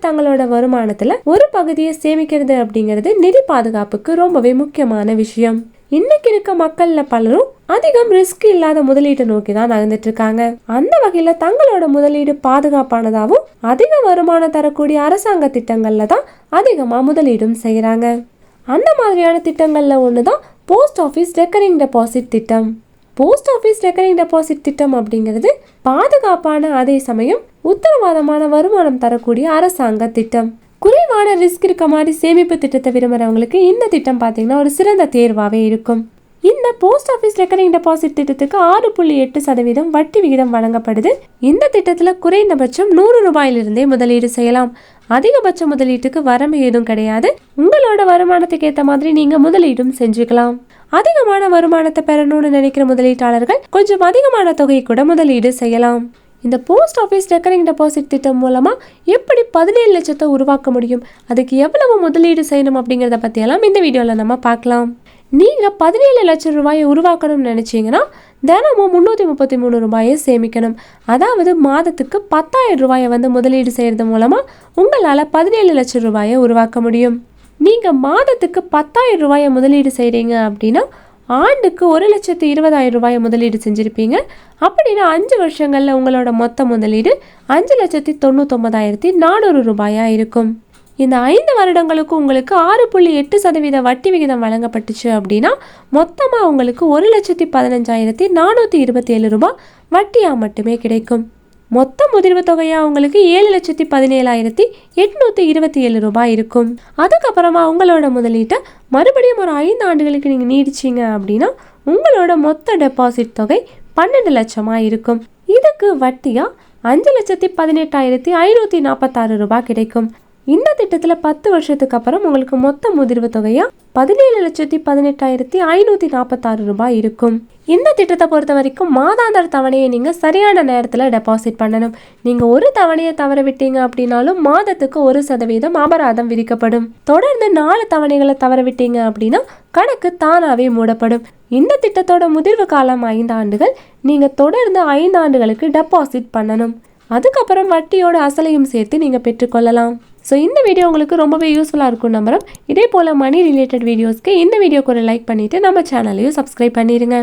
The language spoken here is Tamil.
தங்களோட வருமானத்துல ஒரு பகுதியை சேமிக்கிறது அப்படிங்கிறது நிதி பாதுகாப்புக்கு ரொம்பவே முக்கியமான விஷயம். இன்னைக்கு இருக்க மக்கள்ல பலரும் அதிகம் ரிஸ்க் இல்லாத முதலீட்டை நோக்கி தான் நகர்ந்துட்டு இருக்காங்க. அந்த வகையில தங்களோட முதலீடு பாதுகாப்பானதாகவும் அதிக வருமானம் தரக்கூடிய அரசாங்க திட்டங்கள்ல தான் அதிகமா முதலீடும் செய்யறாங்க. அந்த மாதிரியான திட்டங்கள்ல ஒண்ணுதான் போஸ்ட் ஆபீஸ் ரெக்கரிங் டெபாசிட் திட்டம். போஸ்ட் ஆபீஸ் ரெக்கரிங் டெபாசிட் திட்டம் அப்படிங்கிறது பாதுகாப்பான அதே சமயம் உத்தரவாதமான வருமானம் தரக்கூடிய அரசாங்க திட்டம். குறைவான ரிஸ்க் இருக்க மாதிரி சேமிப்பு திட்டத்தை விரும்புறவங்களுக்கு இந்த திட்டம் பார்த்தீங்கன்னா ஒரு சிறந்த தேர்வாகவே இருக்கும். இந்த போஸ்ட் ஆஃபீஸ் ரெக்கரிங் டெபாசிட் திட்டத்துக்கு 6.8% வட்டி விகிதம் வழங்கப்படுது. இந்த திட்டத்துல குறைந்தபட்சம் 100 ரூபாயிலிருந்தே முதலீடு செய்யலாம். அதிகபட்ச முதலீட்டுக்கு வரம்பு ஏதும் கிடையாது. உங்களோட வருமானத்துக்கு ஏற்ற மாதிரி நீங்க முதலீடும் செஞ்சுக்கலாம். அதிகமான வருமானத்தை பெறணும்னு நினைக்கிற முதலீட்டாளர்கள் கொஞ்சம் அதிகமான தொகை கூட முதலீடு செய்யலாம். இந்த போஸ்ட் ஆஃபீஸ் ரெக்கரிங் டெபாசிட் திட்டம் மூலமா எப்படி 17 லட்சத்தை உருவாக்க முடியும், அதுக்கு எவ்வளவு முதலீடு செய்யணும் அப்படிங்கிறத பற்றியெல்லாம் இந்த வீடியோவில் நம்ம பார்க்கலாம். நீங்கள் 17 லட்சம் ரூபாயை உருவாக்கணும்னு நினச்சிங்கன்னா தினமும் 333 ரூபாயை சேமிக்கணும். அதாவது மாதத்துக்கு 10,000 ரூபாயை முதலீடு செய்கிறது மூலமாக உங்களால் 17 லட்சம் ரூபாயை உருவாக்க முடியும். நீங்கள் மாதத்துக்கு 10,000 ரூபாயை முதலீடு செய்கிறீங்க அப்படின்னா ஆண்டுக்கு 1,20,000 ரூபாயை முதலீடு செஞ்சுருப்பீங்க. அப்படின்னா 5 வருஷங்களில் உங்களோட மொத்த முதலீடு 5,99,400 ரூபாயாக இருக்கும். இந்த 5 வருடங்களுக்கு உங்களுக்கு 6.8% வட்டி விகிதம் வழங்கப்பட்டுச்சு அப்படின்னா மொத்தமாக உங்களுக்கு 1,15,427 ரூபாய் வட்டியாக மட்டுமே கிடைக்கும். மொத்த முதிர்வு தொகையா உங்களுக்கு 7,17,827 ரூபாய் இருக்கும். அதுக்கப்புறமா உங்களோட முதலீட்டை மறுபடியும் ஒரு 5 ஆண்டுகளுக்கு நீங்கள் நீடிச்சிங்க அப்படின்னா உங்களோட மொத்த டெபாசிட் தொகை 12 லட்சமாக இருக்கும். இதுக்கு வட்டியா 5,18,546 ரூபாய் கிடைக்கும். இந்த திட்டத்தில் 10 வருஷத்துக்கு அப்புறம் உங்களுக்கு மொத்த முதிர்வு தொகையா 17,18,546 ரூபாய் இருக்கும். இந்த திட்டத்தை பொறுத்த வரைக்கும் மாதாந்திர தவணையை நீங்கள் சரியான நேரத்தில் டெபாசிட் பண்ணணும். நீங்கள் ஒரு தவணையை தவற விட்டீங்க அப்படின்னாலும் மாதத்துக்கு 1% அபராதம் விதிக்கப்படும். தொடர்ந்து 4 தவணைகளை தவற விட்டீங்க அப்படின்னா கணக்கு தானாவே மூடப்படும். இந்த திட்டத்தோட முதிர்வு காலம் 5 ஆண்டுகள். நீங்கள் தொடர்ந்து 5 ஆண்டுகளுக்கு டெபாசிட் பண்ணணும். அதுக்கப்புறம் வட்டியோட அசலையும் சேர்த்து நீங்கள் பெற்றுக்கொள்ளலாம். ஸோ இந்த வீடியோ உங்களுக்கு ரொம்பவே யூஸ்ஃபுல்லாக இருக்கும் நம்புறோம். இதே போல் மணி ரிலேட்டட் வீடியோஸ்க்கு இந்த வீடியோக்கு ஒரு லைக் பண்ணிவிட்டு நம்ம சேனலையும் சப்ஸ்கிரைப் பண்ணிடுங்க.